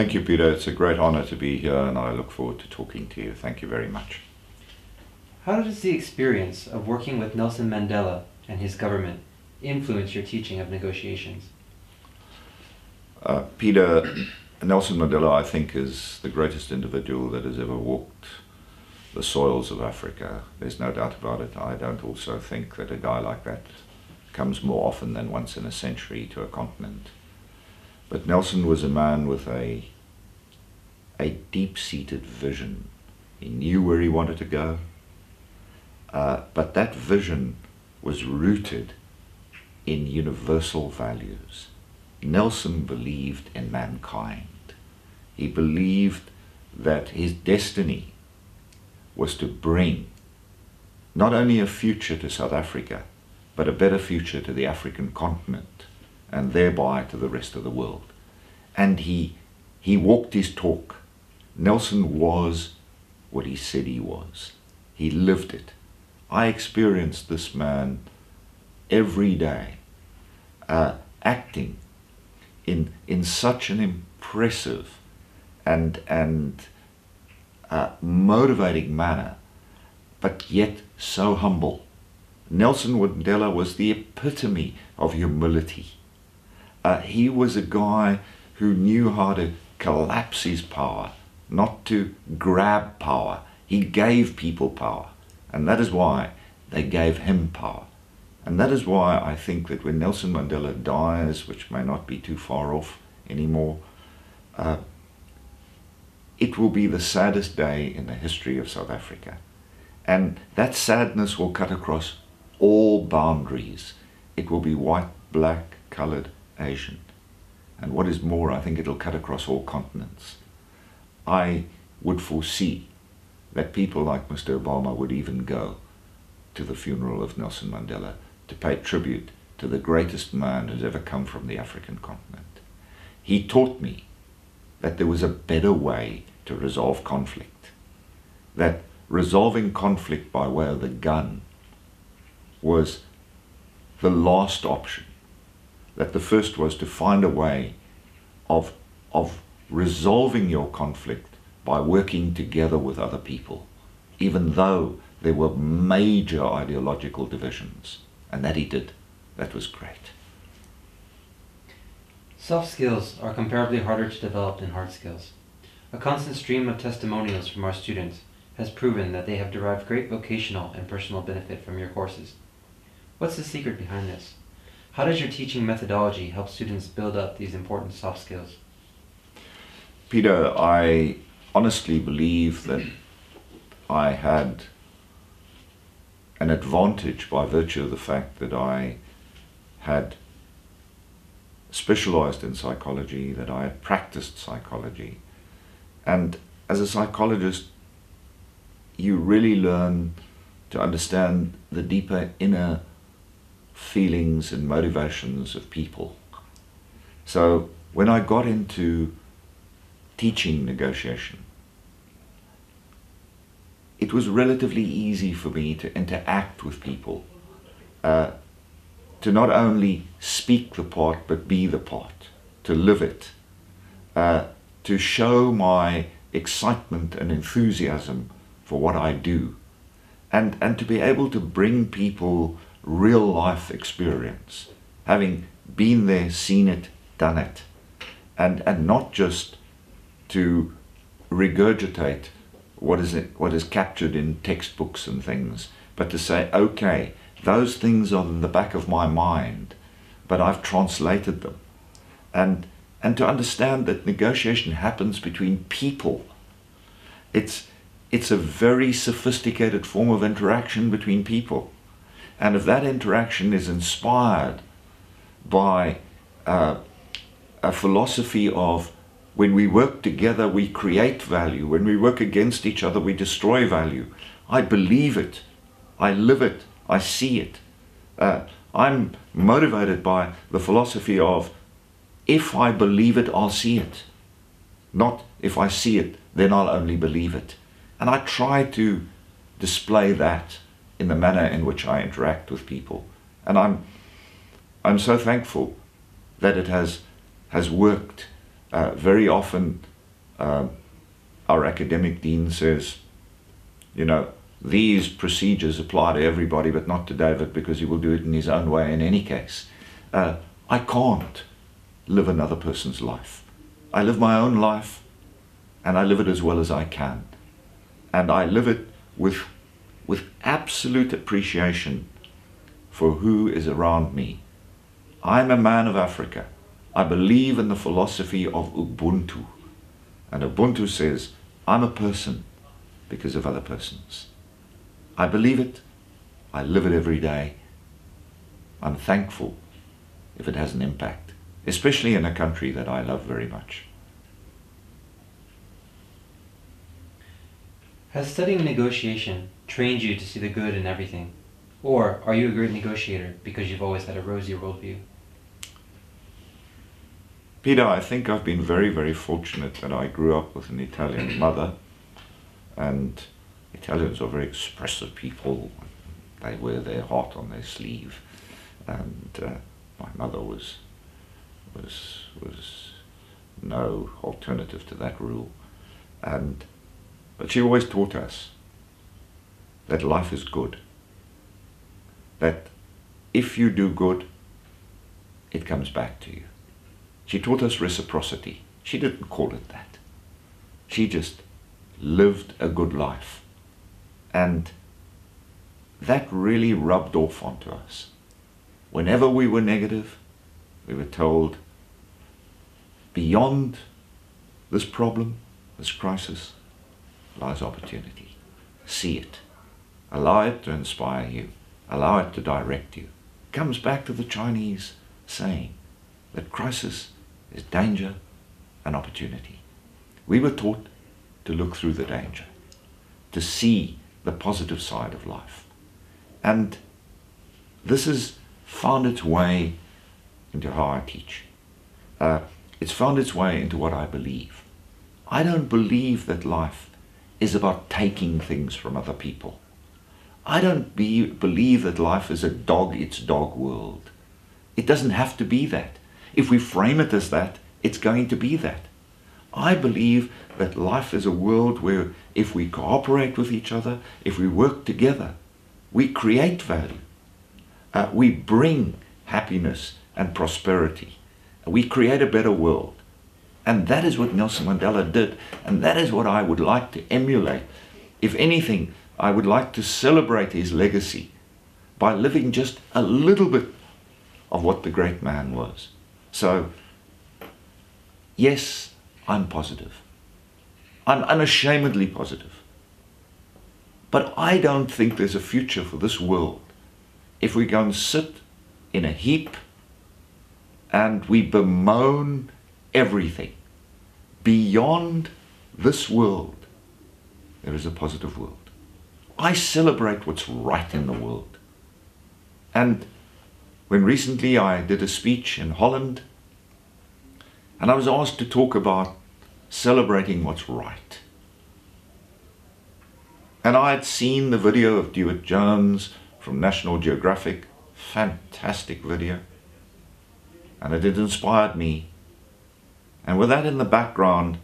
Thank you, Peter. It's a great honor to be here, and I look forward to talking to you. Thank you very much. How does the experience of working with Nelson Mandela and his government influence your teaching of negotiations? Peter, Nelson Mandela, I think, is the greatest individual that has ever walked the soils of Africa. There's no doubt about it. I don't also think that a guy like that comes more often than once in a century to a continent. But Nelson was a man with a deep-seated vision. He knew where he wanted to go, but that vision was rooted in universal values. Nelson believed in mankind. He believed that his destiny was to bring not only a future to South Africa, but a better future to the African continent, and thereby to the rest of the world. And he walked his talk. Nelson was what he said he was. He lived it. I experienced this man every day, acting in such an impressive and motivating manner, but yet so humble. Nelson Mandela was the epitome of humility. He was a guy who knew how to collapse his power, not to grab power. He gave people power, and that is why they gave him power. And that is why I think that when Nelson Mandela dies, which may not be too far off anymore, it will be the saddest day in the history of South Africa. And that sadness will cut across all boundaries. It will be white, black, colored, Asian. And what is more, I think it'll cut across all continents. I would foresee that people like Mr. Obama would even go to the funeral of Nelson Mandela to pay tribute to the greatest man who's ever come from the African continent. He taught me that there was a better way to resolve conflict, that resolving conflict by way of the gun was the last option, that the first was to find a way of resolving your conflict by working together with other people, even though there were major ideological divisions. And that he did. That was great. Soft skills are comparably harder to develop than hard skills. A constant stream of testimonials from our students has proven that they have derived great vocational and personal benefit from your courses. What's the secret behind this? How does your teaching methodology help students build up these important soft skills? Peter, I honestly believe that I had an advantage by virtue of the fact that I had specialized in psychology, that I had practiced psychology. And as a psychologist, you really learn to understand the deeper inner feelings and motivations of people. So when I got into teaching negotiation, it was relatively easy for me to interact with people, to not only speak the part, but be the part, to live it, to show my excitement and enthusiasm for what I do, and to be able to bring people real life experience, having been there, seen it, done it, and not just to regurgitate what is captured in textbooks and things, but to say, okay, those things are in the back of my mind, but I've translated them. And to understand that negotiation happens between people. It's a very sophisticated form of interaction between people. And if that interaction is inspired by a philosophy of when we work together, we create value. When we work against each other, we destroy value. I believe it. I live it. I see it. I'm motivated by the philosophy of, if I believe it, I'll see it. Not if I see it, then I'll only believe it. And I try to display that in the manner in which I interact with people. And I'm so thankful that it has worked very often Our academic dean says, you know, these procedures apply to everybody but not to David because he will do it in his own way in any case. I can't live another person's life. I live my own life, and I live it as well as I can. And I live it with absolute appreciation for who is around me. I'm a man of Africa. I believe in the philosophy of Ubuntu. And Ubuntu says, I'm a person because of other persons. I believe it. I live it every day. I'm thankful if it has an impact, especially in a country that I love very much. Has studying negotiation trained you to see the good in everything? Or are you a great negotiator because you've always had a rosy worldview? Peter, I think I've been very, very fortunate that I grew up with an Italian mother, and Italians are very expressive people. They wear their heart on their sleeve, and my mother was no alternative to that rule. But she always taught us that life is good, that if you do good, it comes back to you. She taught us reciprocity. She didn't call it that. She just lived a good life. And that really rubbed off onto us. Whenever we were negative, we were told, beyond this problem, this crisis, lies opportunity. See it. Allow it to inspire you. Allow it to direct you. It comes back to the Chinese saying that crisis is danger and opportunity. We were taught to look through the danger, to see the positive side of life. And this has found its way into how I teach. It's found its way into what I believe. I don't believe that life is about taking things from other people. I don't believe that life is a dog-eats-dog world. It doesn't have to be that. If we frame it as that, it's going to be that. I believe that life is a world where if we cooperate with each other, if we work together, we create value. We bring happiness and prosperity. We create a better world. And that is what Nelson Mandela did, and that is what I would like to emulate. If anything, I would like to celebrate his legacy by living just a little bit of what the great man was. So, yes, I'm positive. I'm unashamedly positive. But I don't think there's a future for this world if we go and sit in a heap and we bemoan everything. Beyond this world, there is a positive world. I celebrate what's right in the world. And when recently I did a speech in Holland, and I was asked to talk about celebrating what's right. And I had seen the video of Dewitt Jones from National Geographic, fantastic video, and it had inspired me. And with that in the background,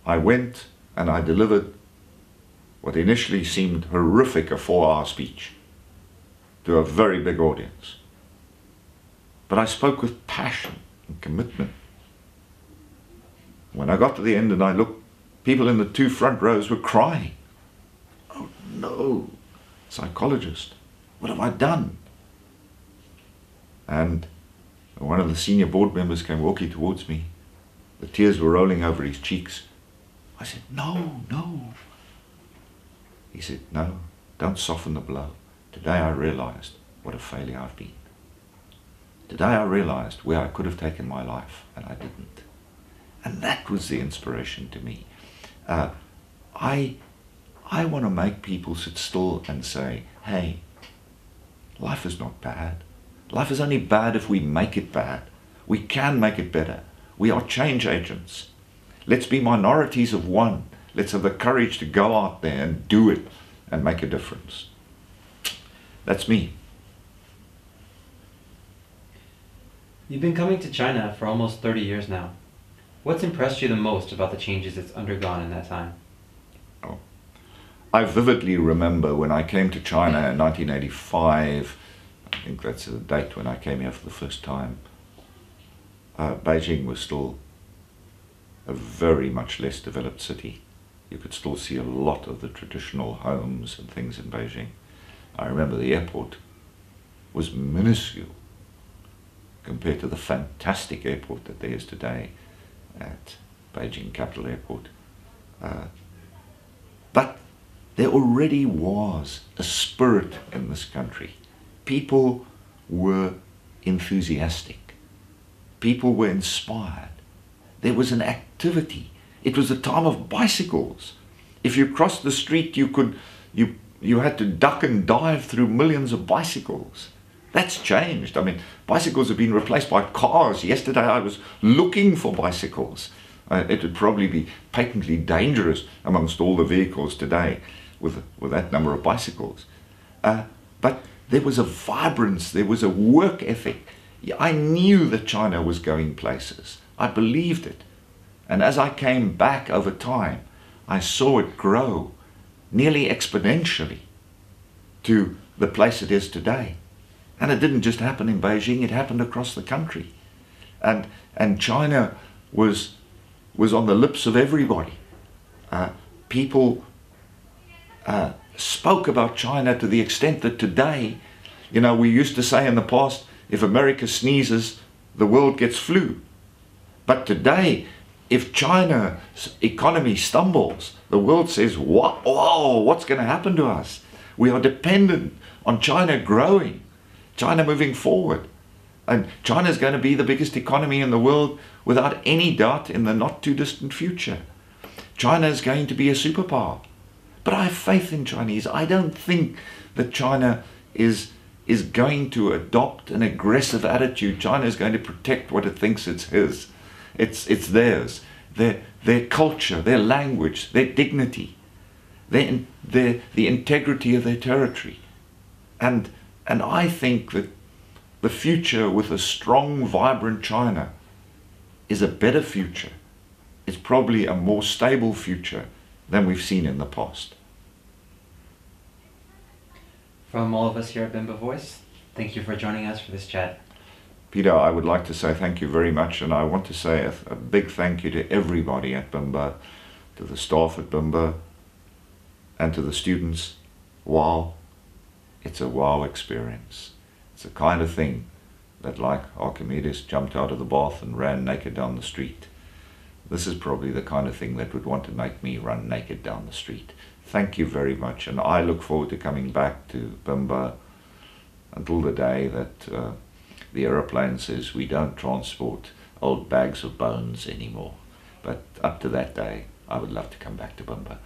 I went and I delivered what initially seemed horrific, a 4-hour speech to a very big audience. But I spoke with passion and commitment. When I got to the end and I looked, people in the 2 front rows were crying. Oh no, psychologist, what have I done? And one of the senior board members came walking towards me. The tears were rolling over his cheeks. I said, no. He said, no, don't soften the blow. Today I realized what a failure I've been. Today I realized where I could have taken my life and I didn't. And that was the inspiration to me. I want to make people sit still and say, hey, life is not bad. Life is only bad if we make it bad. We can make it better. We are change agents. Let's be minorities of one. Let's have the courage to go out there and do it and make a difference. That's me. You've been coming to China for almost 30 years now. What's impressed you the most about the changes it's undergone in that time? Oh. I vividly remember when I came to China in 1985, I think that's the date when I came here for the first time, Beijing was still a very much less developed city. You could still see a lot of the traditional homes and things in Beijing. I remember the airport was minuscule compared to the fantastic airport that there is today at Beijing Capital Airport. But there already was a spirit in this country. People were enthusiastic. People were inspired. There was an activity. It was a time of bicycles. If you crossed the street, you had to duck and dive through millions of bicycles. That's changed. I mean, bicycles have been replaced by cars. Yesterday I was looking for bicycles. It would probably be patently dangerous amongst all the vehicles today with that number of bicycles. But there was a vibrance, there was a work ethic. I knew that China was going places. I believed it. And as I came back over time, I saw it grow nearly exponentially to the place it is today. And it didn't just happen in Beijing, it happened across the country. And China was on the lips of everybody. People spoke about China to the extent that today, you know, we used to say in the past, if America sneezes, the world gets flu. But today, if China's economy stumbles, the world says, what? Oh, what's going to happen to us? We are dependent on China growing, China moving forward. And China is going to be the biggest economy in the world without any doubt in the not too distant future. China is going to be a superpower. But I have faith in Chinese. I don't think that China is going to adopt an aggressive attitude. China is going to protect what it thinks it's his. It's theirs. Their culture, their language, their dignity, the integrity of their territory. And I think that the future with a strong, vibrant China is a better future. It's probably a more stable future than we've seen in the past. From all of us here at Bimba Voice, thank you for joining us for this chat. Peter, I would like to say thank you very much, and I want to say a big thank you to everybody at Bimba, to the staff at Bimba, and to the students. Wow, it's a wow experience. It's the kind of thing that, like Archimedes jumped out of the bath and ran naked down the street. This is probably the kind of thing that would want to make me run naked down the street. Thank you very much, and I look forward to coming back to Bimba until the day that the aeroplane says we don't transport old bags of bones anymore. But up to that day, I would love to come back to Bimba.